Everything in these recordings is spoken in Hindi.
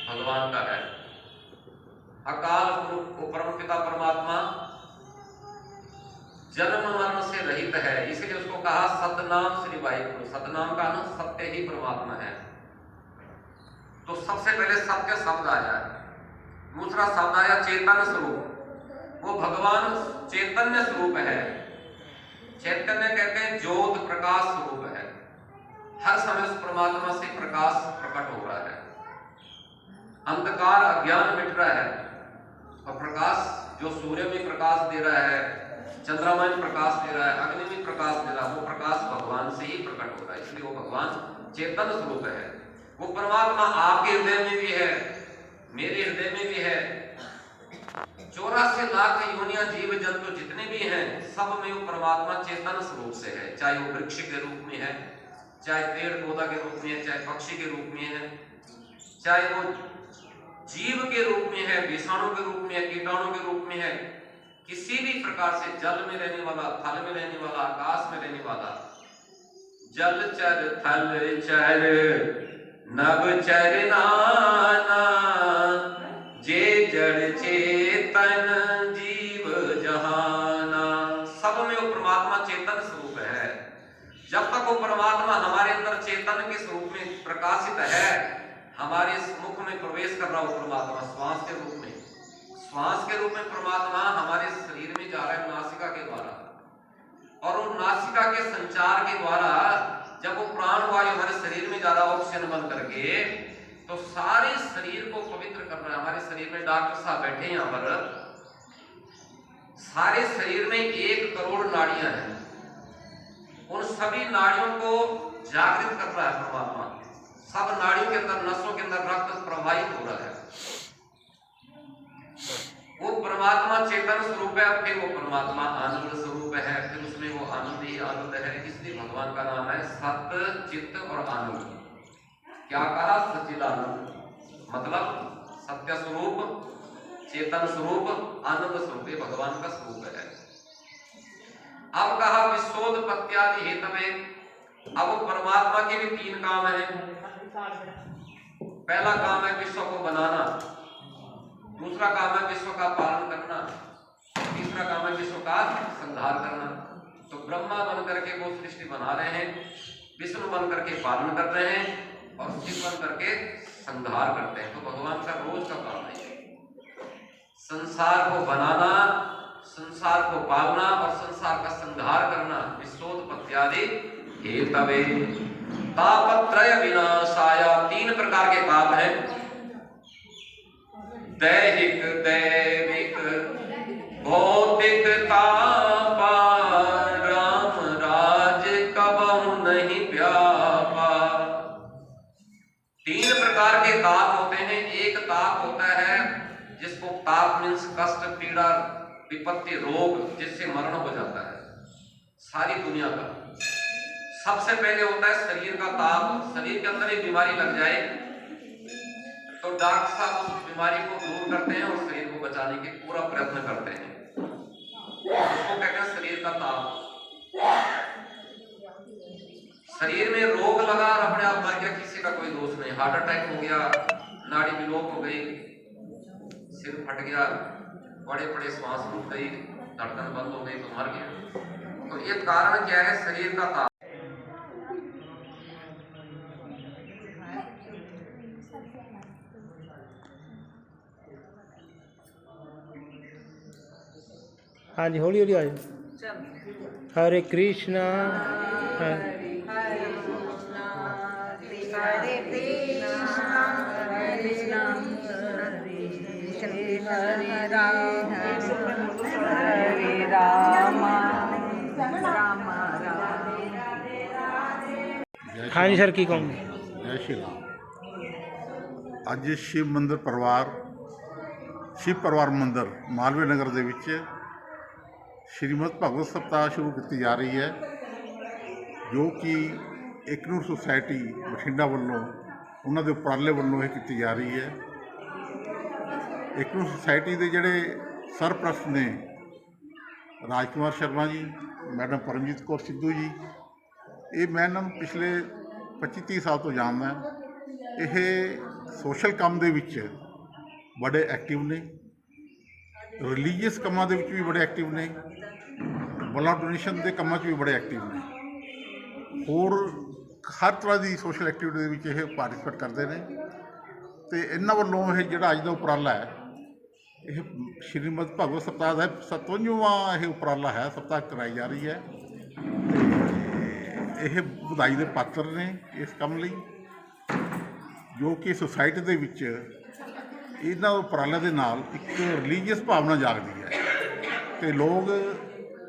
भगवान का है। अकाल पुरुष को परम पिता परमात्मा जन्म मरण से रहित है, इसलिए उसको कहा सतनाम श्री वाहिगुरु। सतनाम का नाम सत्य ही परमात्मा है। तो सबसे पहले सत्य शब्द आया, दूसरा शब्द आया चेतन स्वरूप। वो भगवान चैतन्य स्वरूप है। चैतन्य कहते हैं ज्योत प्रकाश स्वरूप है। हर समय उस परमात्मा से प्रकाश प्रकट हो रहा है। अंधकार अज्ञान मिट रहा है और प्रकाश जो सूर्य में प्रकाश दे रहा है, चंद्रमा में प्रकाश दे रहा है, अग्नि में प्रकाश दे रहा है, वो प्रकाश भगवान से ही प्रकट हो रहा है। इसलिए वो भगवान चेतन स्वरूप है। वो परमात्मा आपके हृदय में भी है, मेरे हृदय में भी है। 84 लाख योनियां जीव जंतु जितने भी हैं, सब में वो परमात्मा चेतन स्वरूप से है। चाहे वो वृक्ष के रूप में है, चाहे पेड़ पौधा के रूप में है, चाहे पक्षी के रूप में है, चाहे वो जीव के रूप में है, विषाणु के रूप में है, कीटाणु के रूप में है, किसी भी प्रकार से जल में रहने वाला, थल में रहने वाला, आकाश में रहने वाला, जल चर थल चर नभ चर नाना, जे जड़ चेतन जीव जहाना। सब में वो परमात्मा चेतन स्वरूप है। जब तक वो परमात्मा हमारे अंदर चेतन के स्वरूप में प्रकाशित है, हमारे मुख में प्रवेश कर रहा हो परमात्मा श्वास के रूप में, श्वास के रूप में परमात्मा हमारे शरीर में जा रहा है नासिका के द्वारा, और वो नासिका के संचार के द्वारा जब वो प्राण वायु हमारे शरीर में जा रहा है ऑक्सीजन बन करके, तो सारे शरीर को पवित्र कर रहा है। हमारे शरीर में डॉक्टर साहब बैठे यहाँ पर, सारे शरीर में 1 करोड़ नाड़ियां हैं। उन सभी नाड़ियों को जागृत कर रहा है परमात्मा। सब नाड़ियों के अंदर, नसों के अंदर रक्त प्रवाहित हो रहा है। वो परमात्मा चेतन स्वरूप है। फिर वो परमात्मा आनंद स्वरूप है। फिर उसमें वो आनंद ही आनंद है। इसलिए भगवान का नाम है सत्य, चित्त और आनंद। क्या कहा? सच्चिदानंद, मतलब सत्य स्वरूप, चेतन स्वरूप, आनंद स्वरूप, ये भगवान का स्वरूप है। अब कहा विश्वोत्पत्त्यादि हेतवे। अब परमात्मा के भी 3 काम है। पहला काम है विश्व को बनाना, दूसरा काम है विश्व का पालन करना, तीसरा काम है विश्व का संहार करना। तो ब्रह्मा बन करके वो सृष्टि बना रहे हैं, विष्णु बन करके पालन कर रहे हैं, और शिव बन करके संहार करते हैं। तो भगवान का रोज का काम है संसार को बनाना, संसार को पालना और संसार का संहार करना। विश्वोत्पत्त्यादि हेतवे तापत्रय विनाशाय। 3 प्रकार के ताप हैं, दैहिक, दैविक, भौतिक तापा। राम राज कबहु नहीं व्यापा। 3 प्रकार के ताप होते हैं। एक ताप होता है जिसको ताप मीन्स कष्ट, पीड़ा, विपत्ति, रोग, जिससे मरण हो जाता है सारी दुनिया का। सबसे पहले होता है शरीर का ताप। शरीर के अंदर एक बीमारी लग जाए तो डॉक्टर साहब उस बीमारी को दूर करते हैं और शरीर को बचाने के पूरा प्रयत्न करते हैं। उसको कहते हैं शरीर का ताप। शरीर में रोग लगा और अपने आप मर गया, किसी का कोई दोष नहीं। हार्ट अटैक हो गया, नाड़ी ब्लॉक हो गई, सिर फट गया, बड़े बड़े श्वास रुक गई, धड़कन बंद हो गई, तो मर गया। तो ये कारण क्या है? शरीर का ताप। हाँ जी, हौली हौली आ जाओ। हरे कृष्णा हरे कृष्णा कृष्ण हरे राम हरे राम राम हाँ जी सर, की कहूँगे? जय श्री राम। ਅੱਜ शिव मंदिर परिवार, शिव परिवार मंदिर मालवे नगर ਦੇ ਵਿੱਚ श्रीमद भगवत सप्ताह शुरू की जा रही है, जो कि एकनूर सोसाइटी बठिंडा ਵੱਲੋਂ ਉਹਨਾਂ ਦੇ ਉਪਰਾਲੇ ਵੱਲੋਂ ਇਹ ਕੀਤੀ ਜਾ ਰਹੀ ਹੈ। एकनूर सोसाइटी ਦੇ ਜਿਹੜੇ ਸਰਪ੍ਰਸਤ ਨੇ राजकुमार शर्मा जी, मैडम परमजीत कौर सिद्धू जी, ये मैं इन्हों पिछले 25-30 साल तो जानदा। ਇਹ ਸੋਸ਼ਲ ਕੰਮ ਦੇ ਵਿੱਚ ਬੜੇ ਐਕਟਿਵ ਨੇ, ਰਿਲੀਜੀਅਸ ਕੰਮਾਂ ਦੇ ਵਿੱਚ ਵੀ ਬੜੇ ਐਕਟਿਵ ਨੇ, ਬਲੱਡ ਡੋਨੇਸ਼ਨ ਦੇ ਕੰਮਾਂ 'ਚ ਵੀ ਬੜੇ ਐਕਟਿਵ ਨੇ। ਹੋਰ ਹਰ ਤਰ੍ਹਾਂ ਦੀ ਸੋਸ਼ਲ ਐਕਟੀਵਿਟੀ ਦੇ ਵਿੱਚ ਇਹ ਪਾਰਟੀਸਪੇਟ ਕਰਦੇ ਨੇ। ਅਤੇ ਇਹਨਾਂ ਵੱਲੋਂ ਇਹ ਜਿਹੜਾ ਅੱਜ ਦਾ ਉਪਰਾਲਾ ਹੈ, ਇਹ ਸ਼੍ਰੀਮਦ ਭਗਵਤ ਸਪਤਾਹ ਦਾ 57ਵਾਂ ਇਹ ਉਪਰਾਲਾ ਹੈ, ਸਪਤਾਹ ਕਰਾਈ ਜਾ ਰਹੀ ਹੈ। ਅਤੇ ਇਹ ਵਧਾਈ ਦੇ ਪਾਤਰ ਨੇ ਇਸ ਕੰਮ ਲਈ, ਜੋ ਕਿ ਸੁਸਾਇਟੀ ਦੇ ਵਿੱਚ ਇਹਨਾਂ ਉਪਰਾਲਿਆਂ ਦੇ ਨਾਲ ਇੱਕ ਰਿਲੀਜੀਅਸ ਭਾਵਨਾ ਜਾਗਦੀ ਹੈ ਅਤੇ ਲੋਕ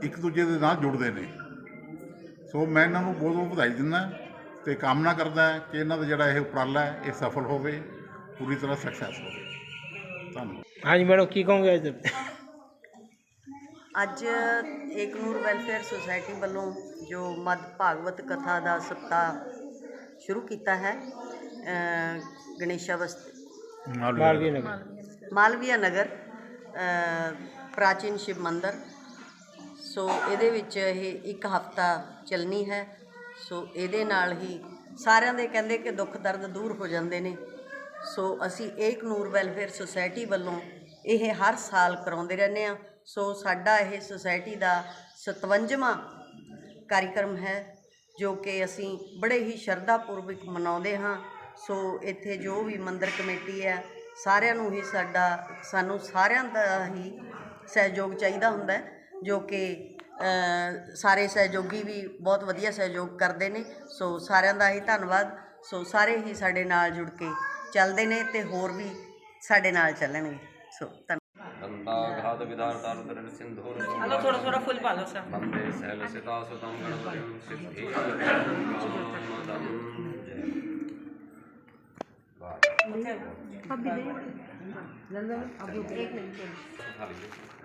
ਇੱਕ ਦੂਜੇ ਦੇ ਨਾਲ ਜੁੜਦੇ ਨੇ। ਸੋ ਮੈਂ ਇਹਨਾਂ ਨੂੰ ਬਹੁਤ ਬਹੁਤ ਵਧਾਈ ਦਿੰਦਾ ਅਤੇ ਕਾਮਨਾ ਕਰਦਾ ਕਿ ਇਹਨਾਂ ਦਾ ਜਿਹੜਾ ਇਹ ਉਪਰਾਲਾ ਹੈ ਇਹ ਸਫਲ ਹੋਵੇ, ਪੂਰੀ ਤਰ੍ਹਾਂ ਸਕਸੈਸ ਹੋਵੇ। ਧੰਨਵਾਦ। ਹਾਂਜੀ ਮੈਡਮ, ਕੀ ਕਹੋਗੇ ਅੱਜ? ਅੱਜ ਏਕਨੂਰ ਵੈਲਫੇਅਰ ਸੁਸਾਇਟੀ ਵੱਲੋਂ ਜੋ ਮਦ ਭਾਗਵਤ ਕਥਾ ਦਾ ਸਪਤਾਹ ਸ਼ੁਰੂ ਕੀਤਾ ਹੈ ਗਣੇਸ਼ਾ ਬਸਤੀ ਮਾਲਵੀ ਨਗਰ ਮਾਲਵੀਆ ਨਗਰ ਪ੍ਰਾਚੀਨ ਸ਼ਿਵ ਮੰਦਰ। ਸੋ ਇਹਦੇ ਵਿੱਚ ਇਹ ਇੱਕ ਹਫ਼ਤਾ ਚੱਲਣੀ ਹੈ। ਸੋ ਇਹਦੇ ਨਾਲ ਹੀ ਸਾਰਿਆਂ ਦੇ ਕਹਿੰਦੇ ਕਿ ਦੁੱਖ ਦਰਦ ਦੂਰ ਹੋ ਜਾਂਦੇ ਨੇ। ਸੋ ਅਸੀਂ ਏਕਨੂਰ ਵੈਲਫੇਅਰ ਸੁਸਾਇਟੀ ਵੱਲੋਂ ਇਹ ਹਰ ਸਾਲ ਕਰਾਉਂਦੇ ਰਹਿੰਦੇ ਹਾਂ। ਸੋ ਸਾਡਾ ਇਹ ਸੁਸਾਇਟੀ ਦਾ 57ਵਾਂ ਕਾਰਿਕਰਮ ਹੈ, ਜੋ ਕਿ ਅਸੀਂ ਬੜੇ ਹੀ ਸ਼ਰਧਾਪੂਰਵਕ ਮਨਾਉਂਦੇ ਹਾਂ। ਸੋ ਇੱਥੇ ਜੋ ਵੀ ਮੰਦਰ ਕਮੇਟੀ ਹੈ, ਸਾਰਿਆਂ ਨੂੰ ਹੀ ਸਾਨੂੰ ਸਾਰਿਆਂ ਦਾ ਹੀ ਸਹਿਯੋਗ ਚਾਹੀਦਾ ਹੁੰਦਾ ਹੈ, ਜੋ ਕਿ ਸਾਰੇ ਸਹਿਯੋਗੀ ਵੀ ਬਹੁਤ ਵਧੀਆ ਸਹਿਯੋਗ ਕਰਦੇ ਨੇ। ਸੋ ਸਾਰਿਆਂ ਦਾ ਹੀ ਧੰਨਵਾਦ। ਸੋ ਸਾਰੇ ਹੀ ਸਾਡੇ ਨਾਲ ਜੁੜ ਕੇ ਚੱਲਦੇ ਨੇ ਅਤੇ ਹੋਰ ਵੀ ਸਾਡੇ ਨਾਲ ਚੱਲਣਗੇ। ਸੋ दंताघात विदारतारुदरण सिंधुर हेलो थोड़ा थोड़ा फुल पा लो सर। वंदे शैलसितासुतं गणपतिं सिद्धिदं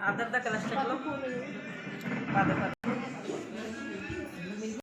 आदर का कलश चक लो।